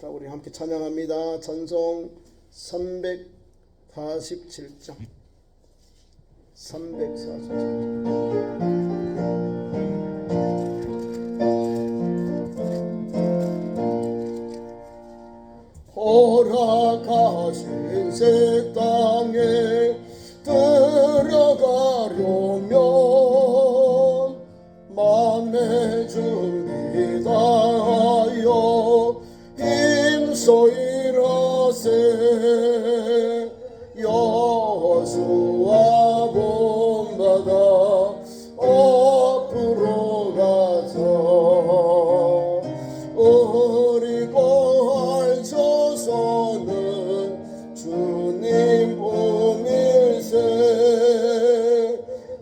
자, 우리 함께 찬양합니다. 찬송 347장 347장 허락하신 새 땅에 들어가려면 맘의 준비 다하여 힘써 일하세. 여호수아 본받아 앞으로 가자. 어리고 알쳐서는 주님 품일세.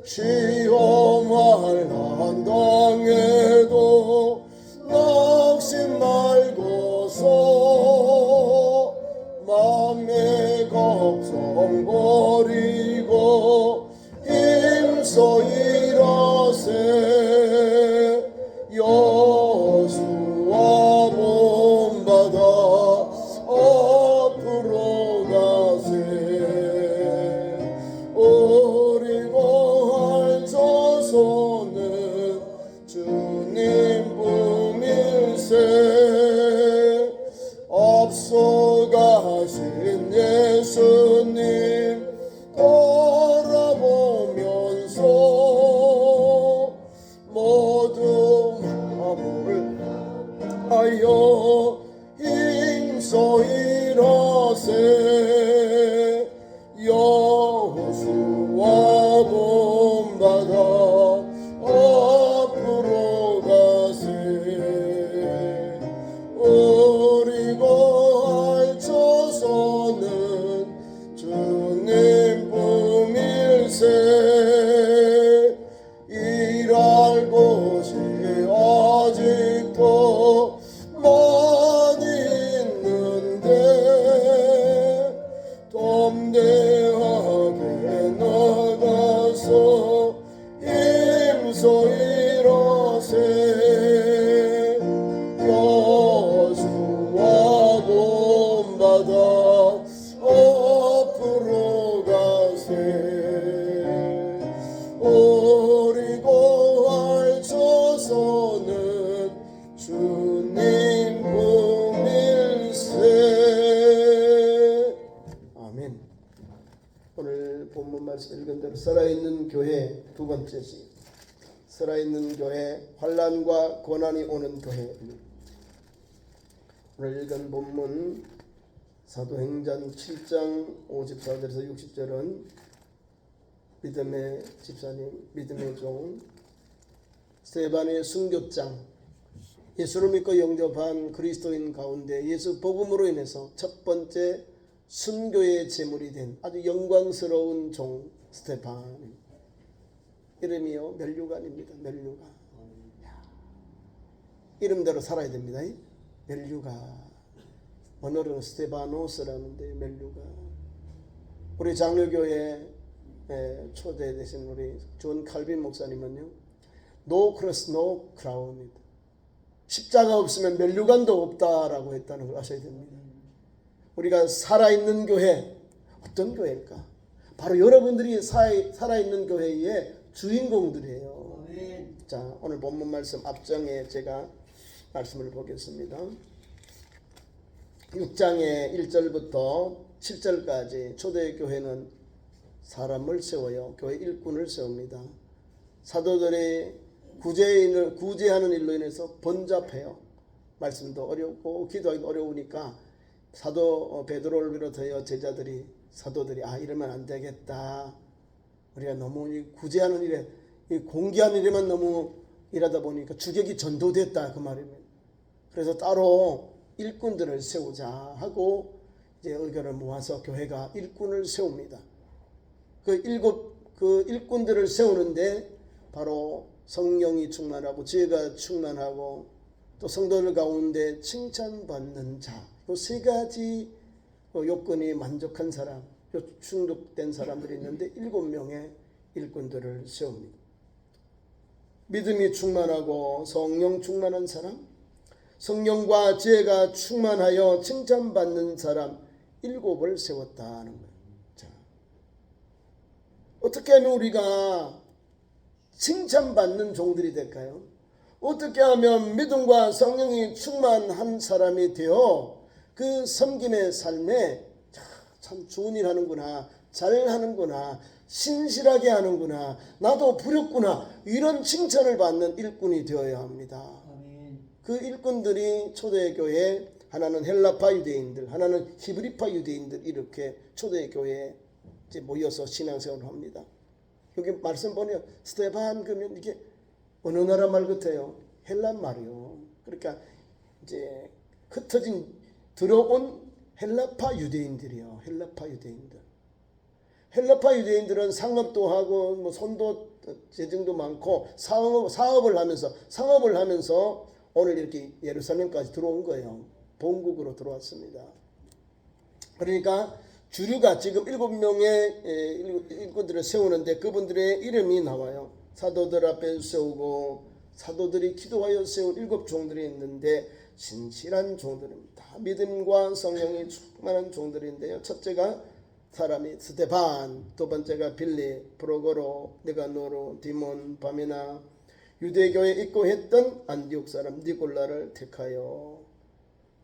시험할 난 당해도 낙심 말고서 맘의 걱정 버리고 힘써 일하세. 여호수아 본받아 앞으로 가세. 어리고 알쳐서는 주님 품일세. 앞서가신 예수님 돌아보면서 모두 마음을 하여 힘써 일하세. 여호수아 본받아 앞으로 가세. 어리고 알쳐서는 주님 품일세. 일할 곳이 아직도 많이 있는데 담대하게 나가서 힘써 일하세. 여호수아 본받아 앞으로 가세. 어리고 알쳐서는 주님 품일세. 아멘. 오늘 본문 말씀 읽은 대로 살아있는 교회 두 번째 시. 살아있는 교회, 환난과 고난이 오는 교회. 오늘 읽은 본문 사도행전 7장 54절에서 60절은 믿음의 집사님, 믿음의 종 스데반의 순교장, 예수를 믿고 영접한 그리스도인 가운데 예수 복음으로 인해서 첫 번째 순교의 제물이 된 아주 영광스러운 종 스데반. 이름이요 멜류간입니다. 멜류간. 이름대로 살아야 됩니다. 멜류간. 오늘은 스테바노스라는데 멜류간. 우리 장로교회 초대되신 우리 존 칼빈 목사님은요, No cross, no crown이다. 십자가 없으면 멜류간도 없다라고 했다는 걸 아셔야 됩니다. 우리가 살아있는 교회, 어떤 교회일까? 바로 여러분들이 살아있는 교회의 주인공들이에요. 자, 오늘 본문 말씀 앞장에 제가 말씀을 보겠습니다. 6장의 1절부터 7절까지 초대교회는 사람을 세워요. 교회 일꾼을 세웁니다. 사도들이 구제하는 일로 인해서 번잡해요. 말씀도 어렵고 기도하기도 어려우니까 사도 베드로를 비롯하여 사도들이 이러면 안 되겠다. 우리가 너무 구제하는 일에 공개하는 일에만 너무 일하다 보니까 주객이 전도됐다 그 말입니다. 그래서 따로 일꾼들을 세우자 하고 이제 의견을 모아서 교회가 일꾼을 세웁니다. 그 일꾼들을 세우는데 바로 성령이 충만하고 지혜가 충만하고 또 성도들 가운데 칭찬받는 자, 이 세 가지 요건이 만족한 사람, 충족된 사람들이 있는데 7명의 일꾼들을 세웁니다. 믿음이 충만하고 성령 충만한 사람, 성령과 지혜가 충만하여 칭찬받는 사람 7을 세웠다는 거예요. 자, 어떻게 하면 우리가 칭찬받는 종들이 될까요? 어떻게 하면 믿음과 성령이 충만한 사람이 되어 그 섬김의 삶에 참 좋은 일 하는구나, 잘 하는구나, 신실하게 하는구나, 나도 부렸구나, 이런 칭찬을 받는 일꾼이 되어야 합니다. 아멘. 그 일꾼들이 초대교회, 하나는 헬라파 유대인들, 하나는 히브리파 유대인들, 이렇게 초대교회에 이제 모여서 신앙생활을 합니다. 여기 말씀 보면 스데반 그러면 이게 어느 나라 말 같아요? 헬라 말이요. 그러니까 이제 흩어진 들어온 헬라파 유대인들이요. 헬라파 유대인들. 헬라파 유대인들은 상업도 하고 뭐 손도 재정도 많고 사업을 하면서 오늘 이렇게 예루살렘까지 들어온 거예요. 본국으로 들어왔습니다. 그러니까 주류가 지금 7명의 일꾼들을 세우는데 그분들의 이름이 나와요. 사도들 앞에 세우고 사도들이 기도하여 세운 7종들이 있는데 신실한 종들입니다. 믿음과 성령이 충만한 종들인데요. 첫째가 사람이 스데반, 두 번째가 빌립, 프로고로, 니가노르, 디몬, 바미나, 유대교에 입고했던 안디옥 사람 니골라를 택하여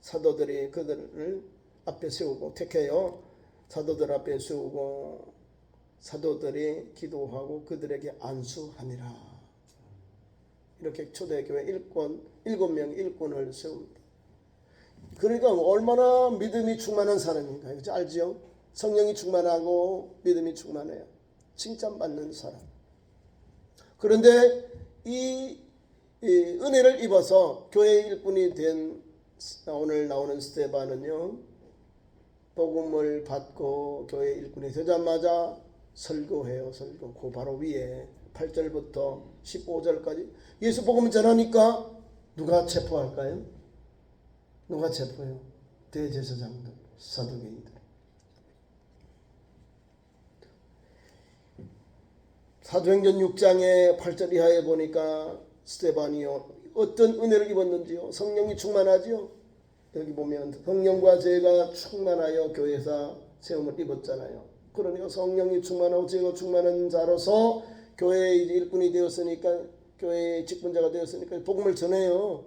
사도들이 그들을 앞에 세우고 택하여 사도들 앞에 세우고 사도들이 기도하고 그들에게 안수하니라. 이렇게 초대교회 7명 일꾼을 세웁니다. 그러니까 얼마나 믿음이 충만한 사람인가요? 알지요? 성령이 충만하고 믿음이 충만해요. 칭찬받는 사람. 그런데 이 은혜를 입어서 교회 일꾼이 된 오늘 나오는 스데반은요, 복음을 받고 교회 일꾼이 되자마자 설교해요. 설교. 그 바로 위에 8절부터 15절까지 예수 복음을 전하니까 누가 체포할까요? 누가 체포해요? 대제사장들, 사두개인들. 사도행전 6장의 8절 이하에 보니까 스데반이요 어떤 은혜를 입었는지요? 성령이 충만하지요? 여기 보면 성령과 지혜가 충만하여 교회에서 세움을 입었잖아요. 그러니까 성령이 충만하고 지혜가 충만한 자로서 교회의 일꾼이 되었으니까, 교회의 직분자가 되었으니까 복음을 전해요.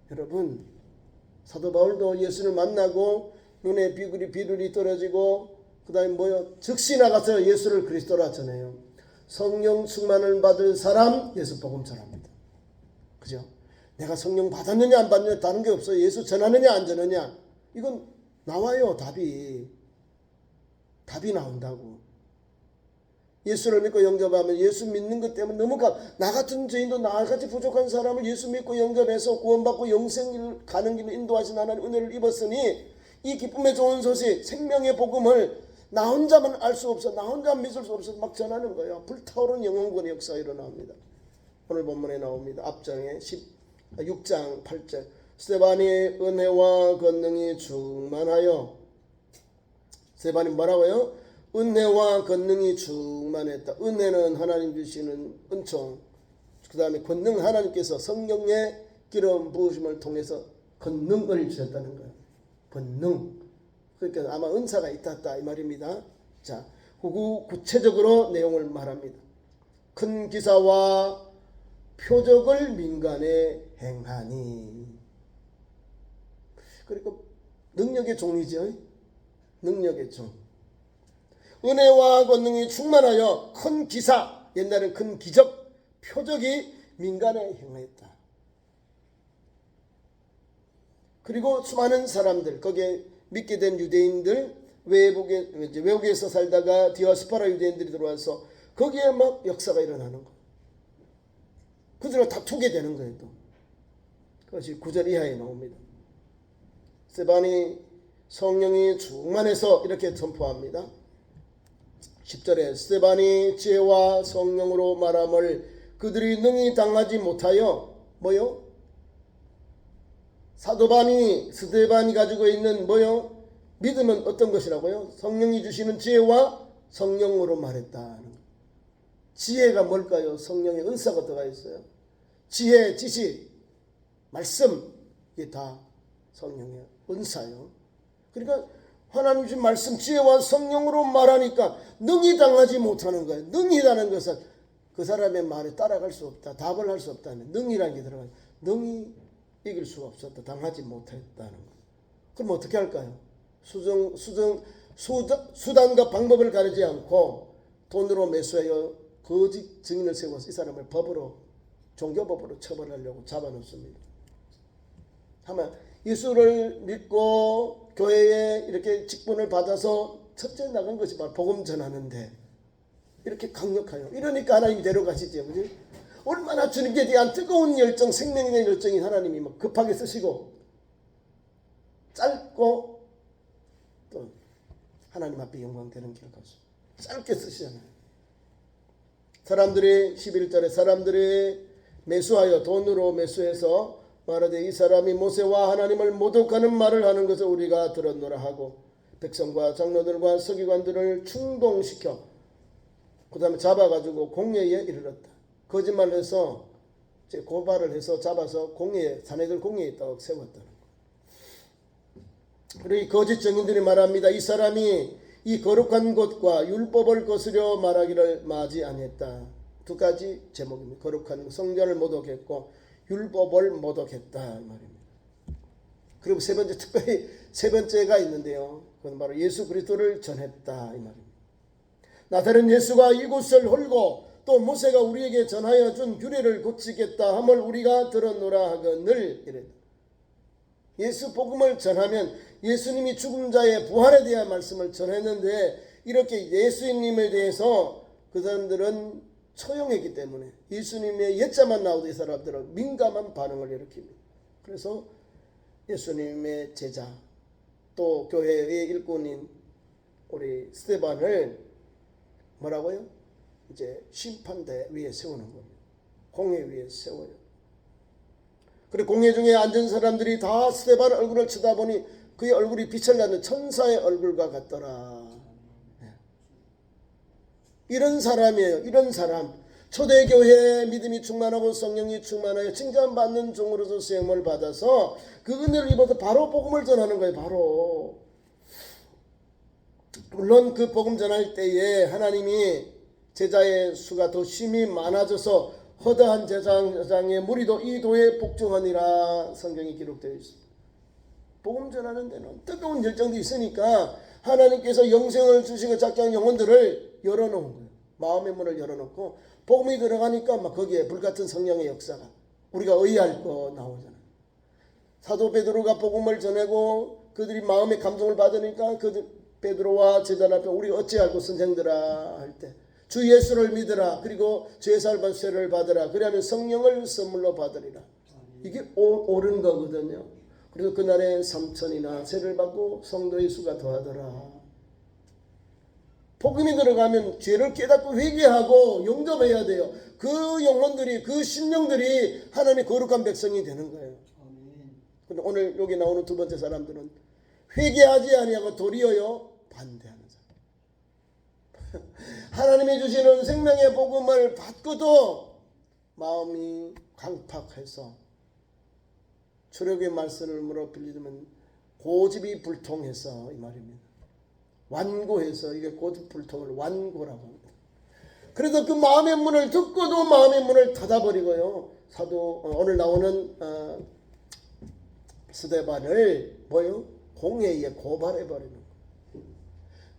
여러분, 사도 바울도 예수를 만나고 눈에 비둘이 떨어지고 그 다음에 즉시 나가서 예수를 그리스도라 전해요. 성령 충만을 받을 사람 예수 복음 전합니다. 그죠? 내가 성령 받았느냐 안 받느냐 다른 게 없어요. 예수 전하느냐 안 전하느냐 이건 나와요. 답이 나온다고. 예수를 믿고 영접하면 예수 믿는 것 때문에 너무 나 같은 죄인도 나같이 부족한 사람을 예수 믿고 영접해서 구원받고 영생 가는 길을 인도하신 하나님 은혜를 입었으니 이 기쁨의 좋은 소식 생명의 복음을 나 혼자만 알 수 없어, 나 혼자 믿을 수 없어서 막 전하는 거예요. 불타오르는 영혼권의 역사가 일어납니다. 오늘 본문에 나옵니다. 앞장에 6장 8절 스데반이 은혜와 권능이 충만하여, 스데반이 뭐라고요? 은혜와 권능이 충만했다. 은혜는 하나님 주시는 은총, 그 다음에 권능 하나님께서 성령의 기름 부으심을 통해서 권능을 주셨다는 거예요. 권능. 그러니까 아마 은사가 있다 이 말입니다. 자, 구체적으로 내용을 말합니다. 큰 기사와 표적을 민간에 행하니. 그리고 능력의 종이죠. 능력의 종. 은혜와 권능이 충만하여 큰 기사, 옛날엔 큰 기적, 표적이 민간에 행하였다. 그리고 수많은 사람들, 거기에 믿게 된 유대인들, 외국에서 살다가 디아스포라 유대인들이 들어와서 거기에 막 역사가 일어나는 거. 그들과 다투게 되는 거예요. 또 그것이 9절 이하에 나옵니다. 스데반이 성령이 충만해서 이렇게 선포합니다. 10절에 스데반이 지혜와 성령으로 말함을 그들이 능히 당하지 못하여 스데반이 가지고 있는 믿음은 어떤 것이라고요? 성령이 주시는 지혜와 성령으로 말했다. 지혜가 뭘까요? 성령의 은사가 들어가 있어요. 지혜, 지식, 말씀, 이게 다 성령의 은사요. 그러니까 하나님 주신 말씀 지혜와 성령으로 말하니까 능히 당하지 못하는 거예요. 능히라는 것은 그 사람의 말에 따라갈 수 없다. 답을 할 수 없다는 능히라는 게 들어가요. 능히 이길 수가 없었다. 당하지 못했다는 거. 그럼 어떻게 할까요? 수단과 방법을 가리지 않고 돈으로 매수하여 거짓 증인을 세워서 이 사람을 법으로 종교법으로 처벌하려고 잡아놓습니다. 하면 예수를 믿고 교회에 이렇게 직분을 받아서 첫째 나간 것이 바로 복음 전하는데 이렇게 강력하여 이러니까 하나님이 데려가시죠. 그지? 얼마나 주님께 대한 뜨거운 열정, 생명의 열정이 하나님이 막 급하게 쓰시고 짧고 또 하나님 앞에 영광되는 결과죠. 짧게 쓰시잖아요. 사람들이 11절에 사람들이 매수하여 돈으로 매수해서 말하되 이 사람이 모세와 하나님을 모독하는 말을 하는 것을 우리가 들었노라 하고 백성과 장로들과 서기관들을 충동시켜 그 다음에 잡아가지고 공회에 이르렀다. 거짓말을 해서 고발을 해서 잡아서 공회에 자네들 공회에 딱 세웠다는 거. 그리고 이 거짓 증인들이 말합니다. 이 사람이 이 거룩한 곳과 율법을 거스려 말하기를 마지 아니했다. 두 가지 제목입니다. 거룩한 성전을 모독했고 율법을 모독했다 이 말입니다. 그리고 세 번째 특별히 세 번째가 있는데요. 그건 바로 예수 그리스도를 전했다 이 말입니다. 나사렛 예수가 이곳을 홀고 또 모세가 우리에게 전하여 준 규례를 고치겠다 함을 우리가 들었노라 하거늘 이랬다. 예수 복음을 전하면 예수님이 죽은 자의 부활에 대한 말씀을 전했는데 이렇게 예수님에 대해서 그 사람들은 처용했기 때문에 예수님의 옛자만 나오던 이 사람들은 민감한 반응을 일으킵니다. 그래서 예수님의 제자 또 교회의 일꾼인 우리 스데반을 뭐라고요? 이제 심판대 위에 세우는 겁니다. 공회 위에 세워요. 그리고 공회 중에 앉은 사람들이 다 스데반 얼굴을 쳐다보니 그의 얼굴이 빛을 내는 천사의 얼굴과 같더라. 이런 사람이에요. 이런 사람. 초대교회에 믿음이 충만하고 성령이 충만하여 칭찬받는 종으로서 수행을 받아서 그 은혜를 입어서 바로 복음을 전하는 거예요. 바로. 물론 그 복음 전할 때에 하나님이 제자의 수가 더 심히 많아져서 허다한 제사장의 무리도 이 도에 복종하니라 성경이 기록되어 있습니다. 복음 전하는 데는 뜨거운 열정도 있으니까 하나님께서 영생을 주시고 작정한 영혼들을 열어놓은 거예요. 마음의 문을 열어놓고 복음이 들어가니까 막 거기에 불같은 성령의 역사가 우리가 의할 거 나오잖아요. 사도 베드로가 복음을 전하고 그들이 마음의 감동을 받으니까 그 베드로와 제자 앞에 우리 어찌 알고 선생들아 할 때 주 예수를 믿으라 그리고 죄사할 세를 받으라 그리하면 성령을 선물로 받으리라. 이게 옳은 거거든요. 그래서 그날에 3,000이나 세를 받고 성도의 수가 더하더라. 복음이 들어가면 죄를 깨닫고 회개하고 영접해야 돼요. 그 영혼들이 그 심령들이 하나님의 거룩한 백성이 되는 거예요. 근데 오늘 여기 나오는 두 번째 사람들은 회개하지 아니하고 도리어요 반대하는 사람. 하나님이 주시는 생명의 복음을 받고도 마음이 강팍해서 출애굽의 말씀으로 빌리면 고집이 불통해서 이 말입니다. 완고해서 이게 고집 불통을 완고라고 합니다. 그래서 그 마음의 문을 듣고도 마음의 문을 닫아버리고요. 오늘 나오는 스데반을 뭐요? 공회에 고발해버리는 거예요.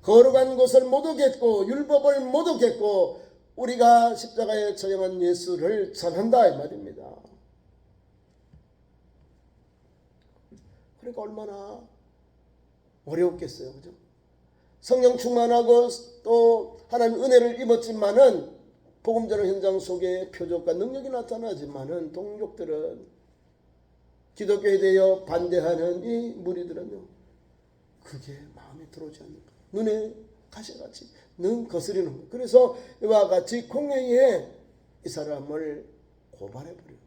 거룩한 곳을 모독했고 율법을 모독했고 우리가 십자가에 처형한 예수를 전한다 이 말입니다. 그러니까 얼마나 어려웠겠어요. 그죠? 성령 충만하고 또 하나님 은혜를 입었지만은 복음 전의 현장 속에 표적과 능력이 나타나지만은 동족들은 기독교에 대해 반대하는 이 무리들은요 그게 마음에 들어오지 않는다. 눈에 가시같이 능 거스리는 거예요. 그래서 이와 같이 공회에 이 사람을 고발해버려요.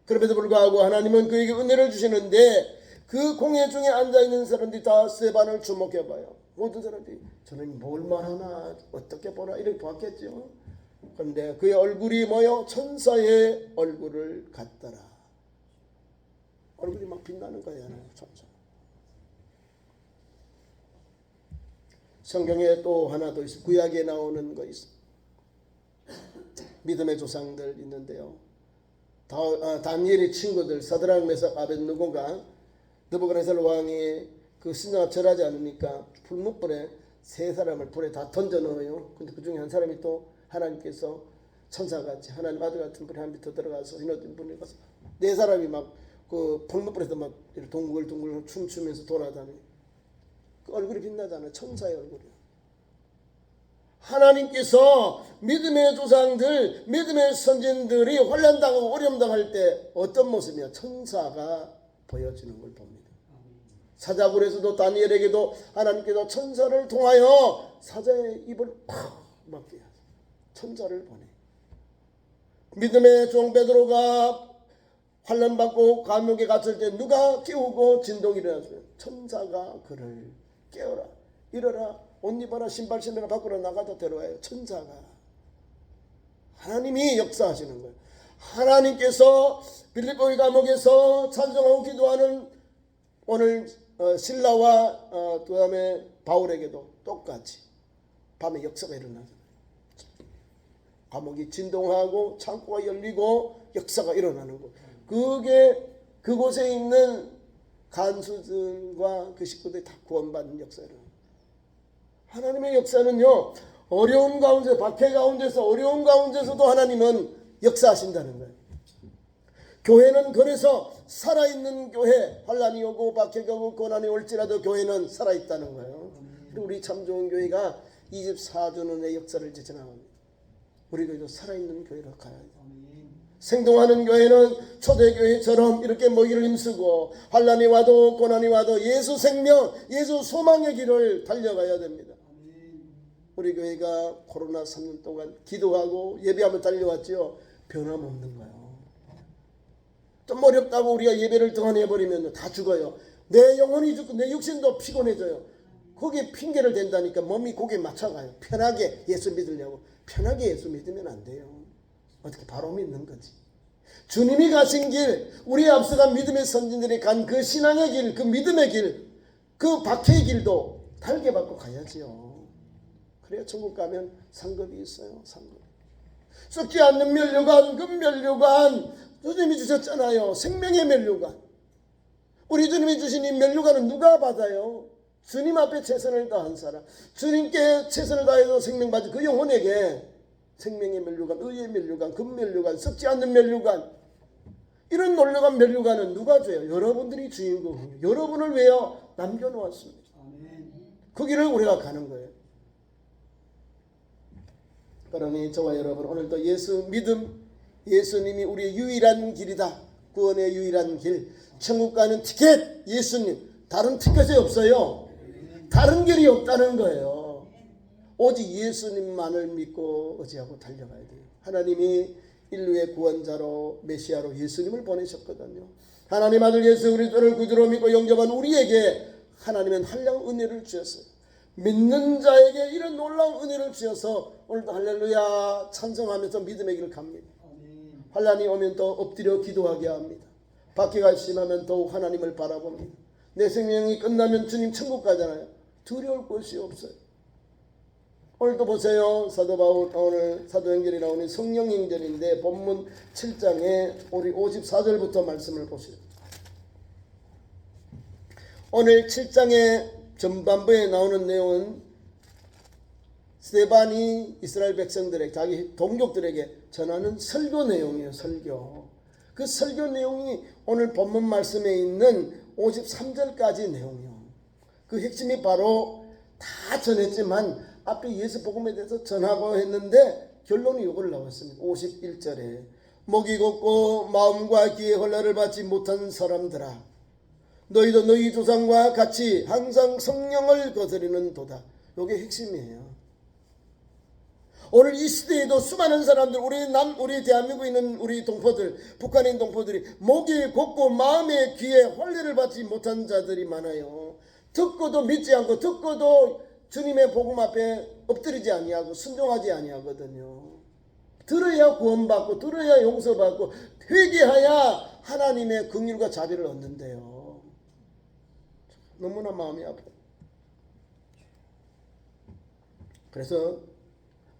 그럼에도 불구하고 하나님은 그에게 은혜를 주시는데 그 공회 중에 앉아있는 사람들이 다 스데반을 주목해봐요. 모든 사람들이 저는 뭘 말하나 어떻게 보나 이렇게 봤겠죠. 그런데 그의 얼굴이 뭐요? 천사의 얼굴을 같더라. 얼굴이 막 빛나는 거예요. 천사. 성경에 또 하나 더 있어. 구약에 나오는 거 있어. 믿음의 조상들 있는데요. 다니엘의 친구들 사드락 메삭 아벳느고가 느부갓네살 왕이 그 신장합 절하지 않으니까 풀무불에 세 사람을 불에 다 던져 넣어요. 근데 그 중에 한 사람이 또 하나님께서 천사같이 하나님 아들 같은 분이 한 밑에 들어가서 인어된 분이 가서 네 사람이 막 그 풀무불에서 막 둥글둥글 춤추면서 돌아다니. 그 얼굴이 빛나잖아요. 천사의 얼굴이요. 하나님께서 믿음의 조상들, 믿음의 선진들이 환난당하고 어려움당할 때 어떤 모습이냐? 천사가 보여지는 걸 봅니다. 사자굴에서도 다니엘에게도 하나님께서 천사를 통하여 사자의 입을 팍 막게 하죠. 천사를 보내. 믿음의 종 베드로가 환난받고 감옥에 갇힐 때 누가 깨우고 진동이 일어났어요? 천사가 그를 깨워라, 일어라, 옷 입어라, 신발 신어라, 밖으로 나가다 데려와요. 천사가. 하나님이 역사하시는 거예요. 하나님께서 빌립보의 감옥에서 찬송하고 기도하는 오늘 실라와 그 다음에 바울에게도 똑같이 밤에 역사가 일어나잖아요. 감옥이 진동하고 창고가 열리고 역사가 일어나는 거. 그게 그곳에 있는 간수들과 그 식구들이 다 구원받는 역사를. 하나님의 역사는요, 어려운 가운데, 박해 가운데서 어려운 가운데서도 하나님은 역사하신다는 거예요. 교회는 그래서 살아있는 교회, 환난이 오고 박해가 오고 고난이 올지라도 교회는 살아있다는 거예요. 그리고 우리 참 좋은 교회가 24주년의 역사를 이제 지나갑니다. 우리 교회도 살아있는 교회로 가야 돼요. 생동하는 교회는 초대교회처럼 이렇게 모이를 힘쓰고 환난이 와도 고난이 와도 예수 생명, 예수 소망의 길을 달려가야 됩니다. 우리 교회가 코로나 3년 동안 기도하고 예배하며 달려왔죠. 변함없는 거예요. 좀 어렵다고 우리가 예배를 등한해버리면 다 죽어요. 내 영혼이 죽고 내 육신도 피곤해져요. 거기에 핑계를 댄다니까 몸이 거기에 맞춰가요. 편하게 예수 믿으려고. 편하게 예수 믿으면 안 돼요. 어떻게 바로 믿는 거지. 주님이 가신 길, 우리의 앞서간 믿음의 선진들이 간 그 신앙의 길, 그 믿음의 길, 그 박해의 길도 달게 받고 가야지요. 그래야 천국 가면 상급이 있어요. 상급. 썩지 않는 면류관, 금면류관 주님이 주셨잖아요. 생명의 면류관. 우리 주님이 주신 이 면류관은 누가 받아요? 주님 앞에 최선을 다한 사람. 주님께 최선을 다해서 생명 받은 그 영혼에게 생명의 면류관, 의의 면류관, 금면류관, 썩지 않는 면류관, 이런 놀라운 면류관은 누가 줘요? 여러분들이 주인공이에요. 여러분을 위하여 남겨놓았습니다. 그 길을 우리가 가는 거예요. 그러니 저와 여러분 오늘도 예수 믿음, 예수님이 우리의 유일한 길이다. 구원의 유일한 길, 천국 가는 티켓, 예수님. 다른 티켓이 없어요. 다른 길이 없다는 거예요. 오직 예수님만을 믿고 의지하고 달려가야 돼요. 하나님이 인류의 구원자로 메시아로 예수님을 보내셨거든요. 하나님 아들 예수 그리스도를 구주로 믿고 영접한 우리에게 하나님은 한량 은혜를 주셨어요. 믿는 자에게 이런 놀라운 은혜를 주셔서 오늘도 할렐루야 찬송하면서 믿음의 길을 갑니다. 환난이 오면 또 엎드려 기도하게 합니다. 박해가 심하면 더욱 하나님을 바라봅니다. 내 생명이 끝나면 주님 천국 가잖아요. 두려울 것이 없어요. 오늘도 보세요. 사도 바울 오늘 사도행전에 나오는 성령행전인데 본문 7장에 우리 54절부터 말씀을 보시죠. 오늘 7장의 전반부에 나오는 내용은 스데반이 이스라엘 백성들에게 자기 동족들에게 전하는 설교 내용이에요. 설교. 그 설교 내용이 오늘 본문 말씀에 있는 53절까지 내용이요. 그 핵심이 바로 다 전했지만 앞에 예수 복음에 대해서 전하고 했는데 결론이 이걸 나왔습니다. 51절에 목이 곱고 마음과 귀의 혼란을 받지 못한 사람들아 너희도 너희 조상과 같이 항상 성령을 거스르는 도다. 이게 핵심이에요. 오늘 이 시대에도 수많은 사람들, 우리 대한민국에 있는 우리 동포들, 북한에 있는 동포들이 목이 곱고 마음의 귀에 혼례를 받지 못한 자들이 많아요. 듣고도 믿지 않고 듣고도 주님의 복음 앞에 엎드리지 아니하고 순종하지 아니하거든요. 들어야 구원받고 들어야 용서받고 회개하여 하나님의 긍휼과 자비를 얻는데요. 너무나 마음이 아파요. 그래서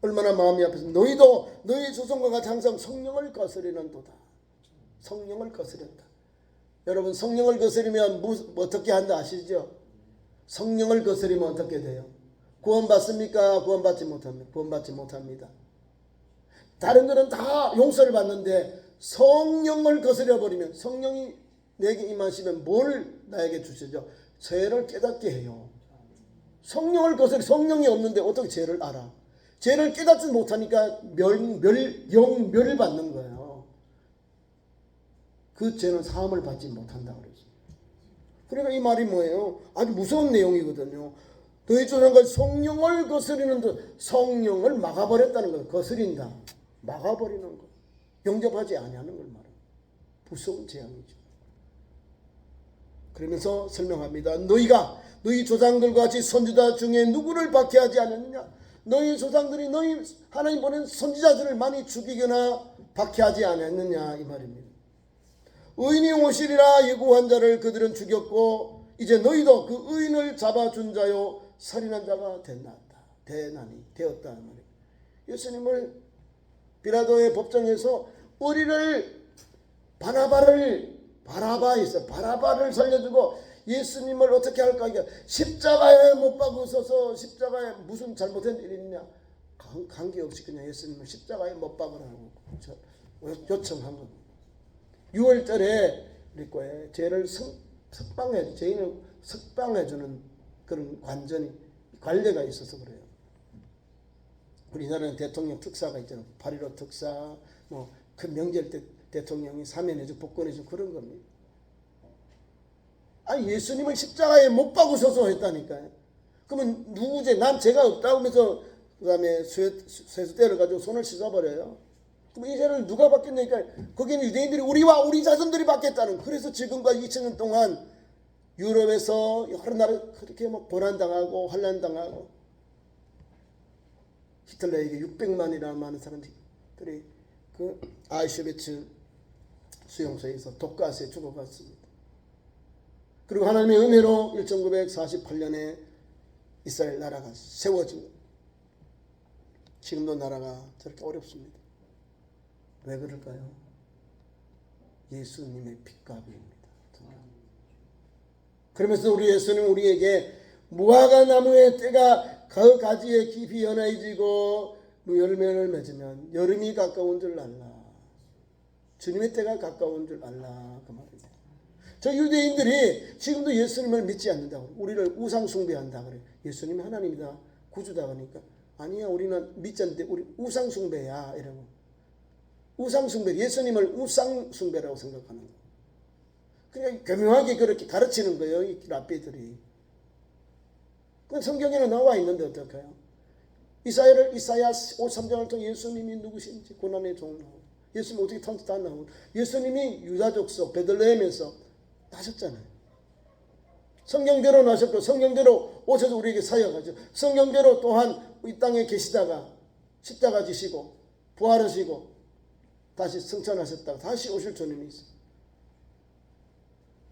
얼마나 마음이 아파서 너희도 너희 조상과 같이 항상 성령을 거스리는도다. 성령을 거스렸다. 여러분 성령을 거스리면 어떻게 한다 아시죠? 성령을 거스리면 어떻게 돼요? 구원받습니까? 구원받지 못합니다. 구원받지 못합니다. 다른 거는 다 용서를 받는데 성령을 거스려 버리면 성령이 내게 임하시면 뭘 나에게 주시죠? 죄를 깨닫게 해요. 성령을 거스려 성령이 없는데 어떻게 죄를 알아? 죄를 깨닫지 못하니까 영멸을 받는 거예요. 그 죄는 사함을 받지 못한다 그러죠. 그러니까 이 말이 뭐예요? 아주 무서운 내용이거든요. 너희 조상과 성령을 거스리는 듯 성령을 막아버렸다는 거예요. 거스린다. 막아버리는 거. 영접하지 아니하는 걸 말해요. 무서운 재앙이죠. 그러면서 설명합니다. 너희가 너희 조상들과 같이 선지자 중에 누구를 박해하지 않았느냐? 너희 조상들이 너희 하나님 보낸 선지자들을 많이 죽이거나 박해하지 않았느냐 이 말입니다. 의인이 오시리라 예고한 자를 그들은 죽였고 이제 너희도 그 의인을 잡아준 자요 살인한 자가 되었다 말이에요. 예수님을 빌라도의 법정에서 우리를 바라바를 살려주고 예수님을 어떻게 할까? 십자가에 못 박으셔서 십자가에 무슨 잘못된 일이 있냐? 관계없이 그냥 예수님을 십자가에 못 박으라고 요청한 겁니다. 6월달에 우리 거에 죄인을 석방해주는 그런 관례가 있어서 그래요. 우리나라는 대통령 특사가 있잖아요. 8.15 특사, 큰 명절 때 대통령이 사면해주고 복권해주고 그런 겁니다. 아니 예수님을 십자가에 못 박으셔서 했다니까요. 그러면 누구 죄? 난 죄가 없다고 하면서 그 다음에 쇠수대를 가지고 손을 씻어버려요. 그럼 이 죄를 누가 받겠냐니까 거기는 유대인들이 우리와 우리 자손들이 받겠다는. 그래서 지금까지 2000년 동안 유럽에서 여러 나라 그렇게 고난당하고 환난당하고 히틀러에게 600만이나 많은 사람들이 그 아우슈비츠 수용소에서 독가스에 죽어갔습니다. 그리고 하나님의 은혜로 1948년에 이스라엘 나라가 세워진 지금도 나라가 저렇게 어렵습니다. 왜 그럴까요? 예수님의 핏값입니다. 그러면서 우리 예수님 우리에게 무화과 나무의 때가 그 가지에 깊이 연해지고 열매를 맺으면 여름이 가까운 줄 알라. 주님의 때가 가까운 줄 알라. 그 말이죠. 저 유대인들이 지금도 예수님을 믿지 않는다고 우리를 우상 숭배한다 그래. 예수님이 하나님이다 구주다 그러니까 아니야 우리는 믿지 않는데 우리 우상 숭배야 이러고 우상 숭배 예수님을 우상 숭배라고 생각하는 거예요. 그러니까 교묘하게 그렇게 가르치는 거예요 이 랍비들이. 그 성경에는 나와 있는데 어떡해요? 이사야 53장을 통해 예수님이 누구신지 고난의 종 나오고 예수님 어떻게 다 나오고 예수님이 유다족속 베들레헴에서 나셨잖아요. 성경대로 나셨고 성경대로 오셔서 우리에게 사역하죠. 성경대로 또한 이 땅에 계시다가 십자가 지시고 부활하시고 다시 승천하셨다가 다시 오실 주님이 있어요.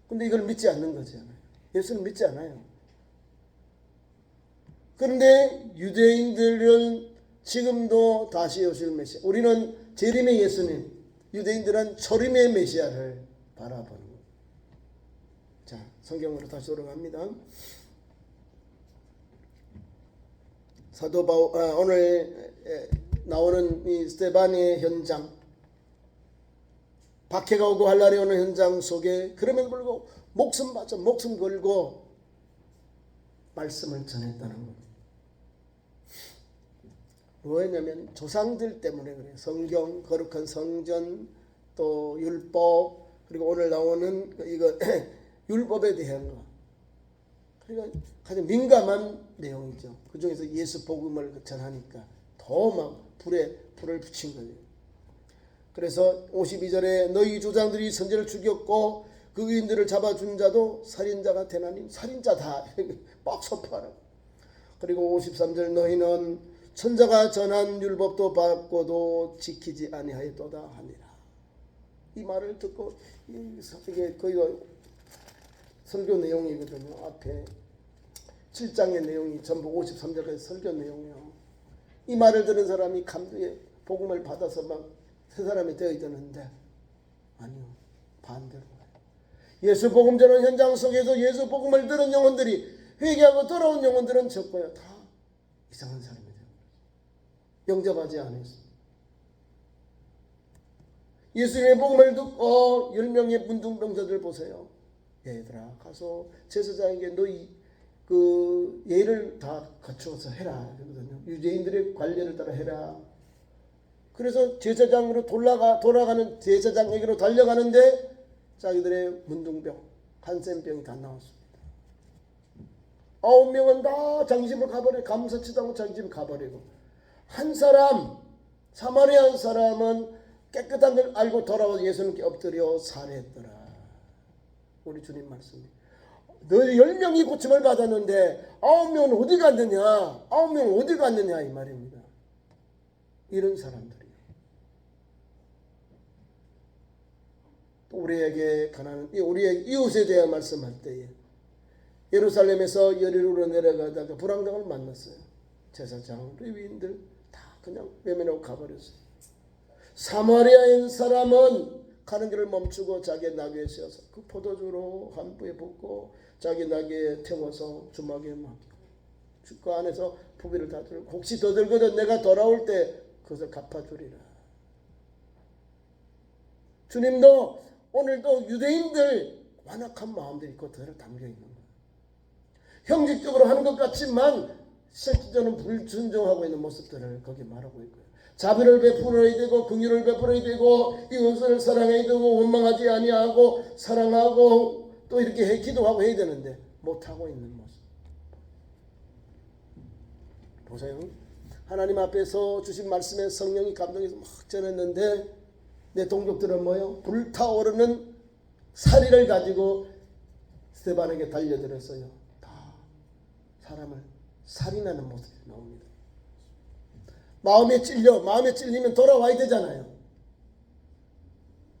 근데 이걸 믿지 않는 거잖아요. 예수는 믿지 않아요. 그런데 유대인들은 지금도 다시 오실 메시아 우리는 재림의 예수님 유대인들은 초림의 메시아를 바라보는 거예요. 자 성경으로 다시 돌아갑니다. 사도 바울 오늘 나오는 이 스데반의 현장 박해가 오고 환난이 오는 현장 속에 그럼에도 불구하고 목숨 걸고 말씀을 전했다는 겁니다. 뭐였냐면 조상들 때문에 그래요. 성경, 거룩한 성전, 또 율법, 그리고 오늘 나오는 이거 율법에 대한 거. 그러니까 가장 민감한 내용이죠. 그 중에서 예수 복음을 전하니까 더 막 불을 붙인 거예요. 그래서 52절에 너희 조상들이 선지자를 죽였고 그 의인들을 잡아준 자도 살인자가 되나니 살인자다. 막 선포하라고. 그리고 53절 너희는 천자가 전한 율법도 받고도 지키지 아니하였도다 하니라. 이 말을 듣고 이게 거의 설교 내용이거든요. 앞에 7장의 내용이 전부 53절까지 설교 내용이요. 이 말을 들은 사람이 감동의 복음을 받아서 막 새 사람이 되어야 되는데 아니요. 반대로 예수 복음 전하는 현장 속에서 예수 복음을 들은 영혼들이 회개하고 돌아온 영혼들은 적고요. 다 이상한 사람이 돼요. 영접하지 않았어요. 예수님의 복음을 듣고 10명의 문둥병자들 보세요. 얘들아 가서 제사장에게 너희 그 예를 다 갖추어서 해라. 그러거든요. 유대인들의 관례를 따라 해라. 그래서 제사장으로 돌아가는 제사장에게로 달려가는데 자기들의 문둥병, 한센병이 다 나왔습니다. 9명은 다 장심을 가버리고 감사치도 않고 장심을 가버리고 한 사람 사마리아 한 사람은 깨끗한 걸 알고 돌아와서 예수님께 엎드려 살해했더라. 우리 주님 말씀이 너희 10명이 고침을 받았는데 9명은 어디 갔느냐? 9명은 어디 갔느냐 이 말입니다. 이런 사람들이 우리에게 가난한 우리의 이웃에 대해 말씀할 때에 예루살렘에서 여리고로 내려가다가 불황당을 만났어요. 제사장, 레위인들 다 그냥 외면하고 가버렸어요. 사마리아인 사람은 가는 길을 멈추고 자기의 나귀에 씌어서 그 포도주로 한부에 붓고 자기 나귀에 태워서 주막에 맡기고 그 안에서 부비를 다 들고 혹시 더 들거든 내가 돌아올 때 그것을 갚아주리라. 주님도 오늘도 유대인들 완악한 마음들이 그대로 담겨있는 거예요. 형식적으로 하는 것 같지만 실질적으로 불순종하고 있는 모습들을 거기 말하고 있고요. 자비를 베풀어야 되고 긍휼을 베풀어야 되고 이웃을 사랑해야 되고 원망하지 아니하고 사랑하고 또 이렇게 기도하고 해야 되는데 못하고 있는 모습 보세요. 하나님 앞에서 주신 말씀에 성령이 감동해서 막 전했는데 내 동족들은 뭐요? 불타오르는 사리를 가지고 스데반에게 달려들었어요. 다 사람을 살인하는 모습이 나옵니다. 마음에 찔리면 돌아와야 되잖아요.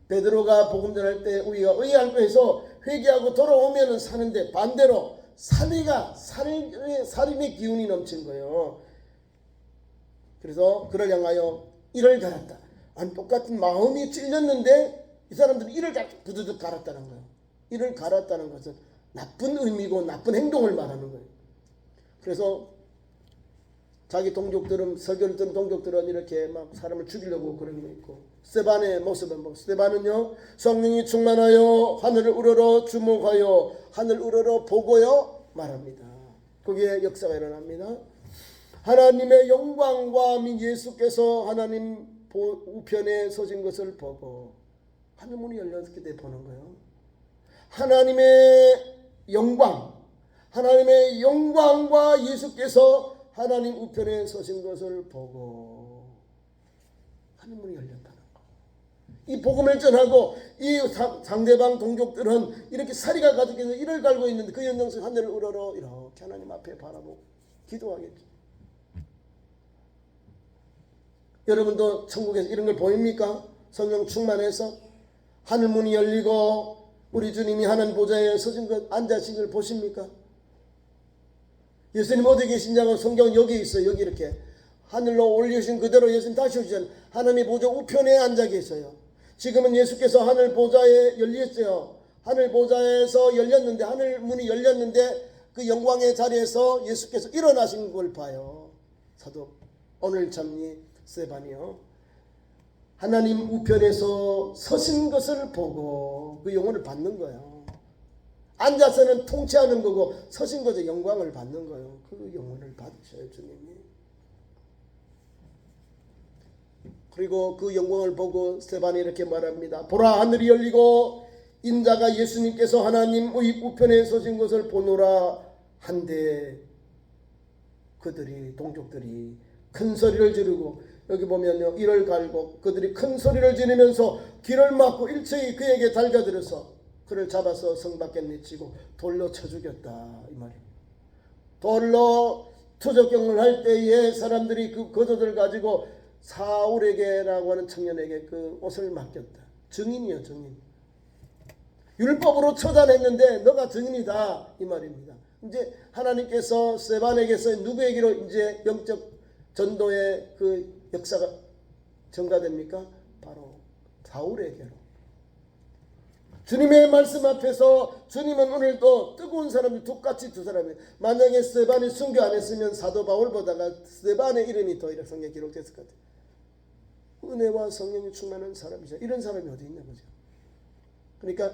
베드로가 복음 전할 때 우리가 의할 거해서 회개하고 돌아오면은 사는데 반대로 살인의 기운이 넘친 거예요. 그래서 그를 향하여 이를 갈았다. 아니 똑같은 마음이 찔렸는데 이 사람들은 이를 부두둑 갈았다는 거예요. 이를 갈았다는 것은 나쁜 의미고 나쁜 행동을 말하는 거예요. 그래서 자기 동족들은 설교를 듣는 동족들은 이렇게 막 사람을 죽이려고 그런 게 있고 스데반의 모습은 뭐 스데반은요 성령이 충만하여 하늘을 우러러 주목하여 하늘 우러러 보고요 말합니다. 거기에 역사가 일어납니다. 하나님의 영광과 예수께서 하나님 우편에 서신 것을 보고 하늘문이 열렸을 때 보는 거예요. 하나님의 영광과 예수께서 하나님 우편에 서신 것을 보고 하늘문이 열렸다는 거. 이 복음을 전하고 이 상대방 동족들은 이렇게 사리가 가득해서 이를 갈고 있는데 그 연장선 하늘을 우러러 이렇게 하나님 앞에 바라보고 기도하겠죠. 여러분도 천국에서 이런 걸 보입니까? 성령 충만해서 하늘문이 열리고 우리 주님이 하나님 보좌에 서신 것 앉으신 걸 보십니까? 예수님 어디 계시냐고 성경은 여기 있어요. 여기 이렇게 하늘로 올리신 그대로 예수님 다시 오시잖아요. 하나님의 보좌 우편에 앉아 계세요. 지금은 예수께서 하늘 보좌에 열렸어요. 하늘 보좌에서 열렸는데 하늘 문이 열렸는데 그 영광의 자리에서 예수께서 일어나신 걸 봐요. 사도 오늘 참니 스데반이요. 하나님 우편에서 서신 것을 보고 그 영혼을 받는 거예요. 앉아서는 통치하는 거고 서신 거죠. 영광을 받는 거예요. 그 영혼을 받으셔요 주님이. 그리고 그 영광을 보고 스데반이 이렇게 말합니다. 보라 하늘이 열리고 인자가 예수님께서 하나님의 우편에 서신 것을 보노라 한데 그들이 동족들이 큰 소리를 지르고 여기 보면요 이를 갈고 그들이 큰 소리를 지르면서 길을 막고 일체히 그에게 달려들어서 그를 잡아서 성 밖에 내치고 돌로 쳐 죽였다 이 말입니다. 돌로 투적경을 할 때에 사람들이 그 겉옷을 가지고 사울에게라고 하는 청년에게 그 옷을 맡겼다. 증인이요, 증인. 율법으로 처단했는데 너가 증인이다 이 말입니다. 이제 하나님께서 스데반에게서 누구에게로 이제 영적 전도의 그 역사가 전가됩니까? 바로 사울에게로. 주님의 말씀 앞에서 주님은 오늘도 뜨거운 사람이 똑같이 두 사람이, 만약에 스데반이 순교 안 했으면 사도 바울보다가 스데반의 이름이 더 이렇게 성경에 기록됐을 것 같아요. 은혜와 성령이 충만한 사람이죠. 이런 사람이 어디 있냐 보죠. 그러니까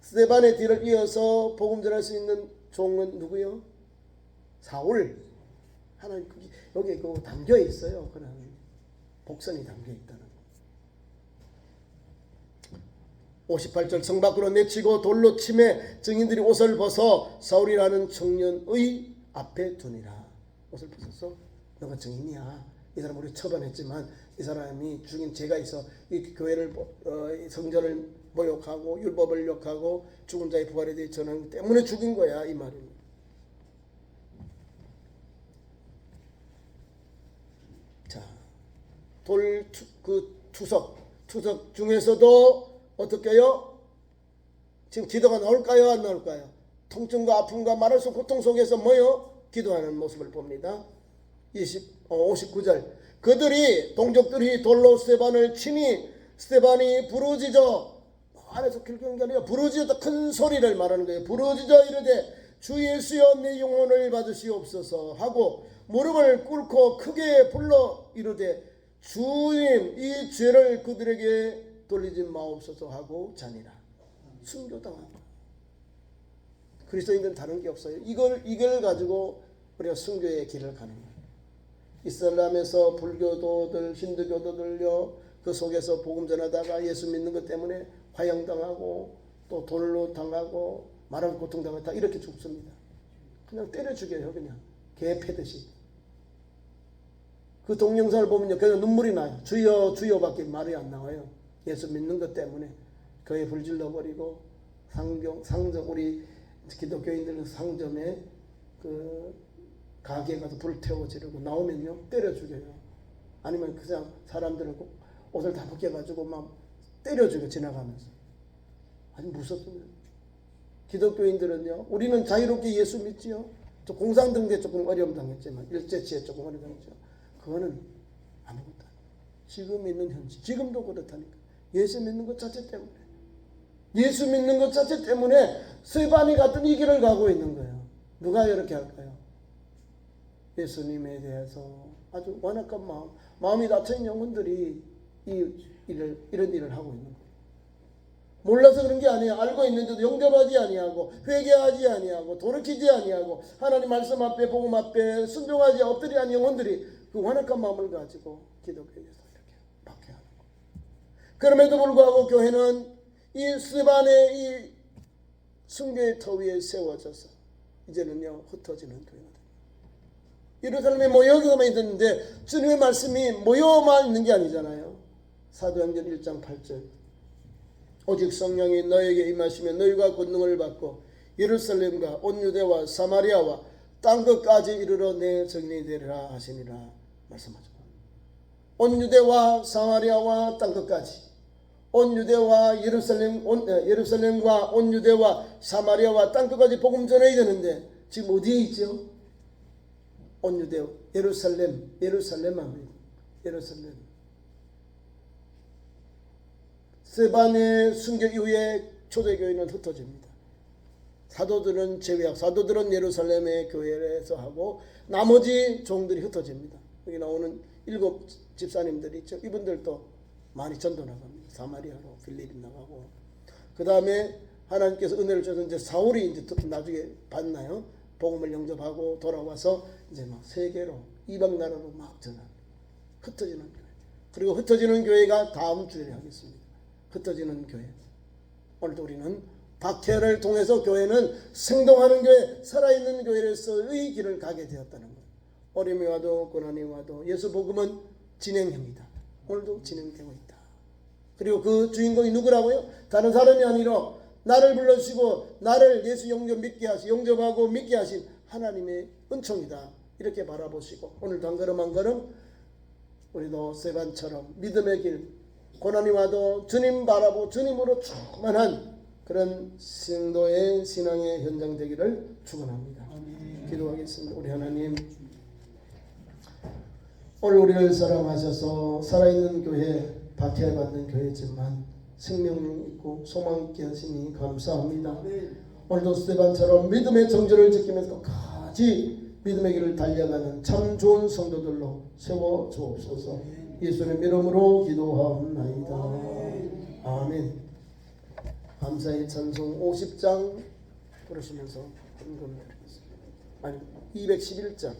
스데반의 뒤를 이어서 복음 전할 수 있는 종은 누구요? 사울. 하나님 여기 그 담겨 있어요. 그런 복선이 담겨 있다는 거. 58절 성 밖으로 내치고 돌로 치매 증인들이 옷을 벗어 사울이라는 청년의 앞에 두니라. 옷을 벗어서 너가 증인이야. 이 사람 우리 처벌했지만 이 사람이 죽인 죄가 있어 이 교회를 성전을 모욕하고 율법을 욕하고 죽은 자의 부활에 대해 전하기 때문에 죽인 거야 이 말입니다. 자, 투석 중에서도 어떻게요? 지금 기도가 나올까요? 안 나올까요? 통증과 아픔과 말할 수 고통 속에서 뭐요? 기도하는 모습을 봅니다. 59절 그들이 동족들이 돌로 스데반을 치니 스데반이 부르짖어, 안에서 길게 게 아니라 부르짖어 큰 소리를 말하는 거예요. 부르짖어 이르되 주 예수여 내 영혼을 받으시옵소서 하고 무릎을 꿇고 크게 불러 이르되 주님 이 죄를 그들에게 돌리지 마옵소서 하고 자니라. 순교당한 거예요. 그리스도인들은 다른 게 없어요. 이걸 가지고 우리가 순교의 길을 가는 거예요. 이슬람에서 불교도들, 힌두교도들요, 그 속에서 복음 전하다가 예수 믿는 것 때문에 화형당하고 또 돌로 당하고 마른 고통당하고 다 이렇게 죽습니다. 그냥 때려 죽여요. 그냥 개 패듯이. 그 동영상을 보면요, 그냥 눈물이 나요. 주여 주여밖에 말이 안 나와요. 예수 믿는 것 때문에 교회 불질러 버리고 상점 우리 기독교인들은 상점에 그 가게에 가서 불 태워 지르고 나오면요 때려 죽여요. 아니면 그냥 사람들은 옷을 다 벗겨가지고 막 때려 죽여 지나가면서. 아주 무섭습니다. 기독교인들은요, 우리는 자유롭게 예수 믿지요. 또 공산등대 조금 어려움 당했지만 일제치에 조금 어려움 당했죠. 그거는 아무것도 아니에요. 지금 있는 현실, 지금도 그렇다니까. 예수 믿는 것 자체 때문에, 예수 믿는 것 자체 때문에 스데반이 같은 이 길을 가고 있는 거예요. 누가 이렇게 할까요? 예수님에 대해서 아주 완악한 마음이 닫힌 영혼들이 이런 일을 하고 있는 거예요. 몰라서 그런 게 아니에요. 알고 있는데도 용접하지 아니하고 회개하지 아니하고 돌이키지 아니하고 하나님 말씀 앞에 복음 앞에 순종하지 엎드리는 영혼들이 그 완악한 마음을 가지고 기독교에서 이렇게 박해하는 거예요. 그럼에도 불구하고 교회는 이 스데반의 이 순교의 터 위에 세워져서 이제는요 흩어지는 교회가 됩니다. 예루살렘에 모여만 있었는데 주님의 말씀이 모여만 있는 게 아니잖아요. 사도행전 1장 8절 오직 성령이 너에게 임하시면 너희가 권능을 받고 예루살렘과 온 유대와 사마리아와 땅끝까지 이르러 내 증인이 되리라 하시니라 말씀하죠. 온 유대와 사마리아와 땅끝까지, 온 유대와 예루살렘과 온 유대와 사마리아와 땅끝까지 복음 전해야 되는데 지금 어디에 있죠? 온 유대, 예루살렘 합니다. 예루살렘. 스데반의 순교 이후에 초대교회는 흩어집니다. 사도들은 제외하고 사도들은 예루살렘의 교회에서 하고 나머지 종들이 흩어집니다. 여기 나오는 7 집사님들이 있죠. 이분들도 많이 전도 나갑니다. 사마리아로 빌립 나가고 그 다음에 하나님께서 은혜를 주셔서 이제 사울이 이제 나중에 받나요? 복음을 영접하고 돌아와서 이제 막 세계로 이방 나라로 막 전하는 흩어지는 교회. 그리고 흩어지는 교회가 다음 주에 하겠습니다. 흩어지는 교회. 오늘도 우리는 박해를 통해서 교회는 생동하는 교회, 살아있는 교회로서의 길을 가게 되었다는 것. 어려움이 와도 고난이 와도 예수 복음은 진행형이다. 오늘도 진행되고 있다. 그리고 그 주인공이 누구라고요? 다른 사람이 아니라 나를 불러주시고 나를 예수 영접하고 믿게 하신 하나님의 은총이다. 이렇게 바라보시고 오늘도 한 걸음 한 걸음 우리도 스데반처럼 믿음의 길, 고난이 와도 주님 바라보 주님으로 충만한 그런 성도의 신앙의 현장 되기를 축원합니다. 기도하겠습니다. 우리 하나님, 오늘 우리를 사랑하셔서 살아있는 교회, 박해받는 교회지만 생명력 있고 소망 있게 하시니 감사합니다. 오늘도 스데반처럼 믿음의 정절을 지키면서 끝까지 믿음의 길을 달려가는 참 좋은 성도들로 세워 주옵소서. 예수님의 이름으로 기도하옵나이다. 아멘. 감사의 찬송 50장 부르시면서 헌금드리겠습니다. 아니 211장